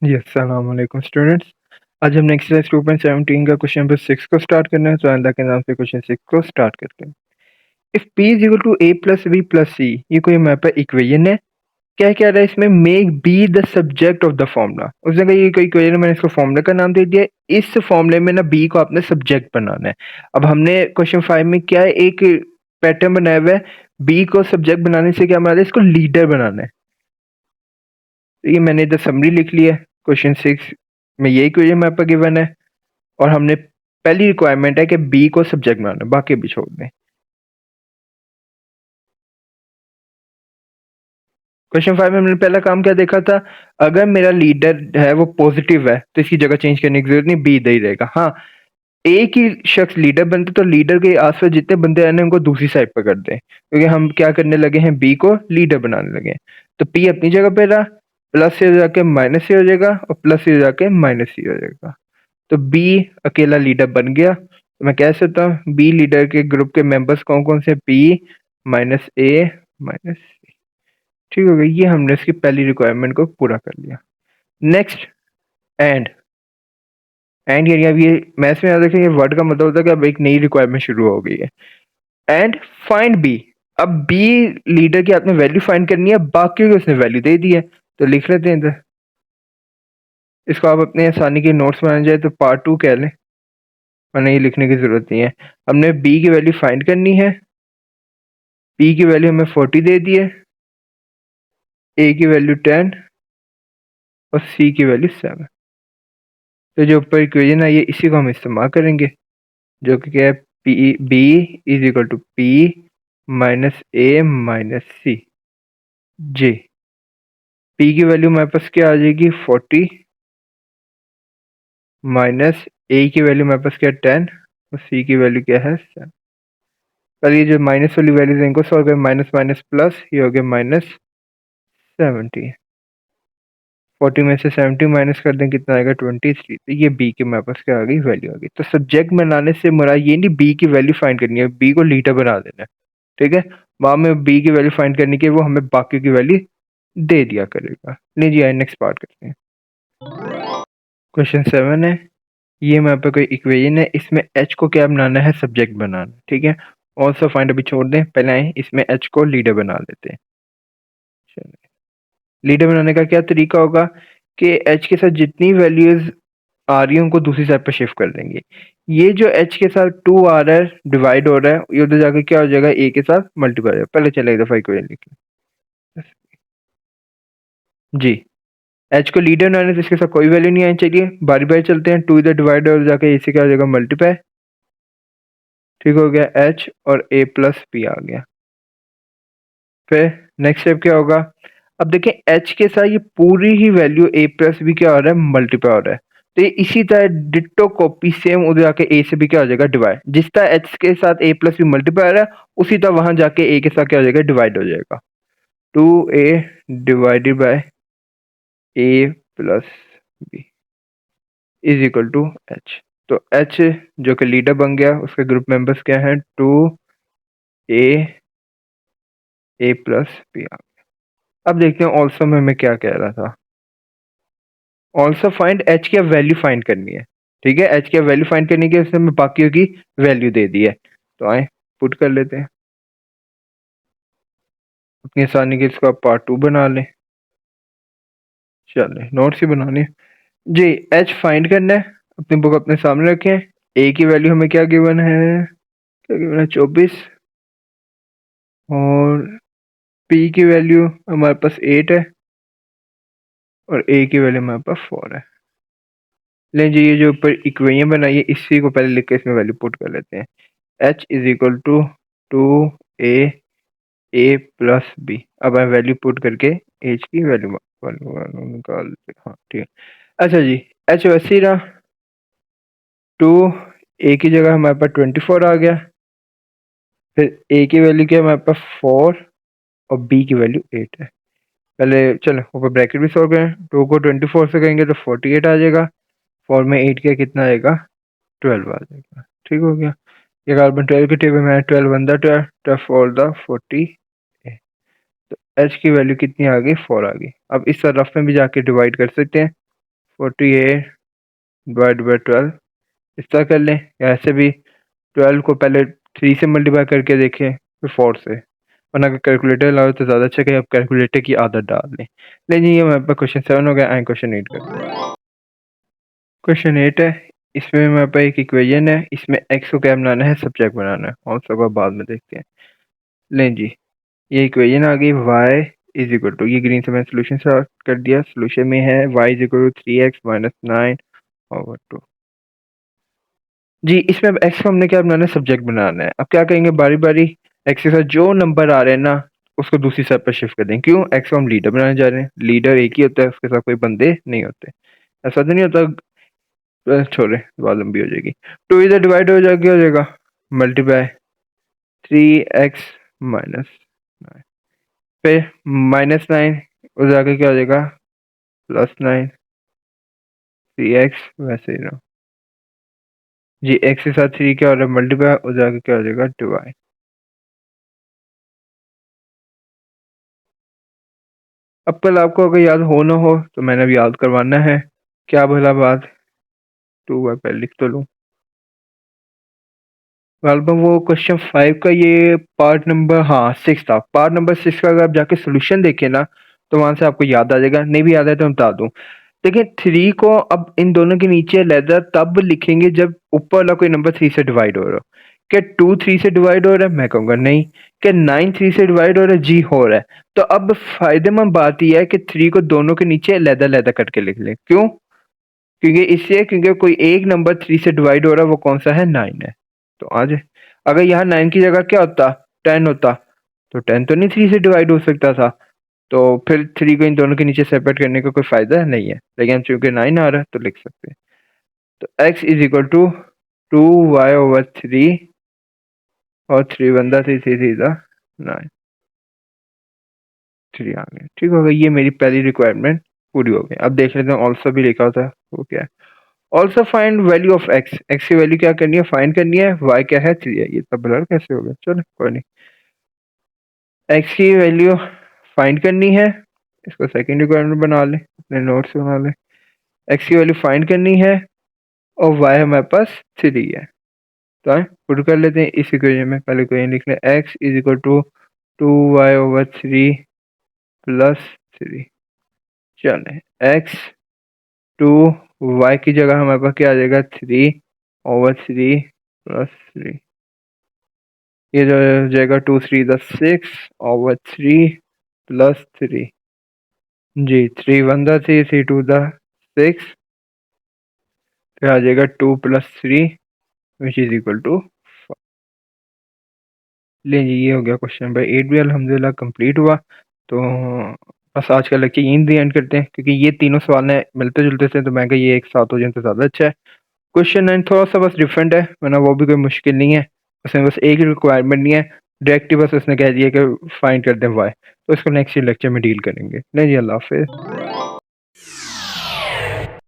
Yes, सलाम अलैकुम students. आज हमने एक्सरसाइज 2.17 का क्वेश्चन नंबर 6 को स्टार्ट करना है। तो अल्लाह के नाम से क्वेश्चन 6 को स्टार्ट करते हैं। If p is equal to a plus b plus c, ये कोई हमारे पास इक्वेशन है। क्या कह रहा है इसमें, make b the subject of the formula. उसने कहा ये कोई इक्वेशन है, मैंने इसको फॉर्मूला का नाम दे दिया। इस फॉर्मूले में ना b को आपने सब्जेक्ट बनाना है। अब हमने क्वेश्चन 5 में क्या है, एक पैटर्न बनाया हुआ है। b को सब्जेक्ट बनाने से क्या बनाना है, इसको लीडर बनाना है। तो ये मैंने इधर समरी लिख लिया है। क्वेश्चन 6 में ये इक्वेशन हमारे पास गिवन है और हमने पहली रिक्वायरमेंट है कि बी को सब्जेक्ट बनाना, बाकी भी छोड़ दें। क्वेश्चन 5 में हमने पहला काम क्या देखा था, अगर मेरा लीडर है वो पॉजिटिव है तो इसकी जगह चेंज करने की जरूरत नहीं, बी दे ही रहेगा। हाँ, एक ही शख्स लीडर बनते तो लीडर के आसपास जितने बंदे आने उनको दूसरी साइड पर कर दें, क्योंकि हम क्या करने लगे हैं, बी को लीडर बनाने लगे हैं। तो पी अपनी जगह पे रहा, प्लस से जाके माइनस से हो जाएगा और प्लस से जाके माइनस सी हो जाएगा। तो बी अकेला लीडर बन गया। तो मैं कह सकता हूँ बी लीडर के ग्रुप के मेंबर्स कौन कौन से, बी माइनस ए माइनस सी। ठीक हो गया, ये हमने इसकी पहली रिक्वायरमेंट को पूरा कर लिया। Next, and and area. अब ये मैथ्स में याद रखें, ये वर्ड का मतलब होता है कि अब एक नई रिक्वायरमेंट शुरू हो गई है। And find B. अब बी लीडर की आपने वैल्यू फाइंड करनी है, बाकी की उसने वैल्यू दे दी है। तो लिख लेते हैं इधर, इसको आप अपने आसानी के नोट्स बनाने जाए तो पार्ट 2 कह लें, वरना ये लिखने की जरूरत नहीं है। हमने बी की वैल्यू फाइंड करनी है। पी की वैल्यू हमें 40 दे दी है, ए की वैल्यू 10 और सी की वैल्यू 7। तो जो ऊपर इक्वेशन है ये इसी को हम इस्तेमाल करेंगे, जो कि क्या है, P B is equal to P minus A minus C J. P की वैल्यू हमारे पास क्या आ जाएगी, 40 माइनस ए की वैल्यू हमारे पास क्या है, 10 और सी की वैल्यू क्या है, 7। कल ये जो माइनस वाली वैल्यूज है इनको सॉल्व करें, माइनस माइनस प्लस, ये हो गया माइनस 70। 40 में से 70 माइनस कर दें, कितना आएगा, 23। तो ये बी के मेरे पास क्या आ गई, वैल्यू आ गई। तो सब्जेक्ट बनाने से मुराद ये नहीं बी की वैल्यू फाइंड करनी है, बी को लीडर बना देना है। ठीक है, वहां में बी की वैल्यू फाइंड करने के वो हमें बाकी की वैल्यू दे दिया करेगा। लीजिए आइए नेक्स्ट पार्ट करते हैं। क्वेश्चन 7 है, ये मेरे पे कोई इक्वेशन है, इसमें एच को क्या बनाना है, सब्जेक्ट बनाना। ठीक है, ऑल्सो फाइंड अभी छोड़ दें, पहले आए इसमें एच को लीडर बना देते हैं। लीडर बनाने का क्या तरीका होगा कि एच के साथ जितनी वैल्यूज आ रही है उनको दूसरी साइड पर शिफ्ट कर देंगे। ये जो एच के साथ 2 आ रहा है डिवाइड हो रहा है, ये उधर जाके क्या हो जाएगा, ए के साथ मल्टीप्लाई हो जाएगा। पहले चले एक दफा इक्वेशन लिख लें जी। एच को लीडर बनाने से इसके साथ कोई वैल्यू नहीं आनी चाहिए, बारी बारी चलते हैं। 2 इधर डिवाइड हो जाके ए से क्या हो जाएगा, मल्टीप्लाई। ठीक हो गया, एच और ए प्लस पी आ गया। फिर नेक्स्ट स्टेप क्या होगा, अब देखें एच के साथ ये पूरी ही वैल्यू ए प्लस बी क्या हो रहा है, मल्टीप्लाई हो रहा है। तो ये इसी तरह डिट्टो कॉपी सेम उधर जाके ए से भी क्या हो जाएगा, डिवाइड। जिस तरह एच के साथ ए प्लस बी मल्टीप्लाई हो रहा है उसी तरह वहां जाके ए के साथ क्या हो जाएगा, डिवाइड हो जाएगा। 2a divided by A plus B is equal to H. तो एच जो कि लीडर बन गया, उसके ग्रुप मेंबर्स क्या हैं, 2a ए प्लस बी। अब देखते हैं ऑल्सो में मैं क्या कह रहा था। ऑल्सो फाइंड एच की वैल्यू फाइंड करनी है। ठीक है, एच की वैल्यू फाइंड करने की, उसने हमें बाकी की वैल्यू दे दी है। तो आए पुट कर लेते हैं अपनी आसानी के, इसको आप पार्ट 2 बना लें। चले नोट्स ही बनाने हैं जी। एच फाइंड करना है, अपनी बुक अपने सामने रखें। ए की वैल्यू हमें क्या गिवन है, क्या गिवन है, 24। और पी की वैल्यू हमारे पास 8 है और ए की वैल्यू हमारे पास 4 है। ले जी, ये जो ऊपर इक्वेशन बनाई है इसी को पहले लिख के इसमें वैल्यू पुट कर लेते हैं। H is equal to 2a A plus B. अब हम वैल्यू पुट करके एच की वैल्यू निकाल लेते हैं। हाँ ठीक है, अच्छा जी। एच वैसे ही रहा, 2a की जगह हमारे पास 24 आ गया। फिर a की वैल्यू क्या है हमारे पास, 4 और b की वैल्यू 8 है। पहले चलो ऊपर ब्रैकेट भी सॉल्व करें। 2 को 24 से करेंगे तो 48 आ जाएगा, 4 में 8 का कितना आएगा, 12 आ जाएगा। ठीक हो गया, ये कार्बन 12 के टेबल में 12 वन द 12, 12 फोर द 40। तो एच की वैल्यू कितनी आ गई, 4 आ गई। अब इस रफ में भी जाके डिवाइड कर सकते हैं। 48 डिवाइड बाय 12 इस तरह कर लें, या ऐसे भी 12 को पहले 3 से मल्टीप्लाई करके देखें फिर 4 से, वरना अगर कैलकुलेटर लाओ तो ज़्यादा अच्छा कि आप कैलकुलेटर की आदत डाल लें। लेकिन ये हमारे पास क्वेश्चन 7 हो गया। आए क्वेश्चन 8 करते हैं। क्वेश्चन 8 है, इसमें हमारे पास एक इक्वेशन है, इसमें x को क्या बनाना है, सब्जेक्ट बनाना है, और सब बाद में देखते हैं। लें जी, ये इक्वेशन आ गई y इज इक्वल टू, ये ग्रीन से मैंने सोल्यूशन स्टार्ट कर दिया। सोल्यूशन में है y is equal to 3x minus 9 over 2। जी, इसमें अब x को हमने क्या बनाना है, सब्जेक्ट बनाना है। अब क्या करेंगे, बारी बारी x के साथ जो नंबर आ रहे हैं ना उसको दूसरी साइड पर शिफ्ट कर देंगे। क्यों, x को हम लीडर बनाने जा रहे हैं, लीडर एक ही होता है, उसके साथ कोई बंदे नहीं होते। ऐसा तो नहीं होता, छोड़े बात लंबी हो जाएगी। 2 इधर डिवाइड हो जाएगा मल्टीप्लाई 3x माइनस 9, फिर माइनस 9 उधर आके क्या हो जाएगा, प्लस 9 3x वैसे ही रहो जी। x के साथ 3 क्या हो रहा है, मल्टीप्लाई, उधर आके क्या हो जाएगा, डिवाइड। अब कल आपको अगर याद हो ना हो तो मैंने अब याद करवाना है। क्या भला बात, 2y पहले लिख तो लूँ। वालबम वो क्वेश्चन 5 का ये पार्ट नंबर, हाँ 6 था। पार्ट नंबर 6 का अगर आप जाके सोल्यूशन देखें ना तो वहां से आपको याद आ जाएगा, नहीं भी याद है तो मैं बता दूं। देखिए 3 को अब इन दोनों के नीचे लेदर तब लिखेंगे जब ऊपर वाला कोई नंबर 3 से डिवाइड हो रहा हो। क्या 2 3 से डिवाइड हो रहा है, मैं कहूँगा नहीं। क्या 9 3 से डिवाइड हो रहा है, जी हो रहा है। तो अब फायदेमंद बात यह है कि 3 को दोनों के नीचे लेदर लेदर करके लिख लें। क्यों, क्योंकि इससे, क्योंकि कोई एक नंबर 3 से डिवाइड हो रहा है, वो कौन सा है, 9 है। तो आज अगर यहाँ 9 की जगह क्या होता, 10 होता, तो 10 तो नहीं 3 से डिवाइड हो सकता था। तो फिर 3 को इन दोनों के नीचे सेपरेट करने का कोई फायदा नहीं है, लेकिन चूंकि 9 आ रहा है तो लिख सकते हैं। तो x is equal to 2y/3 और 3 बंदा 3 3 3 9 3 आ गया। ठीक हो गया, ये मेरी पहली रिक्वायरमेंट पूरी हो गई। अब देख लेते हैं ऑल्सो भी लिखा होता है वो क्या है। Also find value of x, x की वैल्यू क्या करनी है, फाइंड करनी है। y क्या है, 3 है। ये तब ब्लर कैसे हो गया, चलो कोई नहीं। x की वैल्यू फाइंड करनी है, इसको सेकंड रिक्वायरमेंट बना ले, अपने नोट्स बना ले। x की वैल्यू फाइंड करनी है और y हमारे पास 3 है। तो आए पुट कर लेते हैं इस इक्वेशन में। पहले इक्वेशन लिख लें, x is equal to 2y/3 plus 3। चले x 2y की जगह हमारे पास क्या आ जाएगा, 3/3 प्लस 3। ये जो हो जाएगा 2 3 6/3 प्लस 3। जी 3 1 3 3 2 6, फिर आ जाएगा 2 plus 3 which is equal to. ले जी, ये हो गया क्वेश्चन नंबर 8 भी अल्हम्दुलिल्लाह कंप्लीट हुआ। तो बस आज का लेक्चर यहीं भी एंड करते हैं, क्योंकि ये तीनों सवाल हैं मिलते जुलते थे, तो मैं कहा ये एक साथ हो जाए तो ज़्यादा अच्छा है। क्वेश्चन 9 थोड़ा सा बस डिफरेंट है, वरना वो भी कोई मुश्किल नहीं है। उसमें बस एक ही रिक्वायरमेंट नहीं है, डायरेक्ट बस उसने कह दिया कि फाइंड कर दें वाई। तो इसको नेक्स्ट लेक्चर में डील करेंगे। नहीं जी, अल्लाह हाफिज़।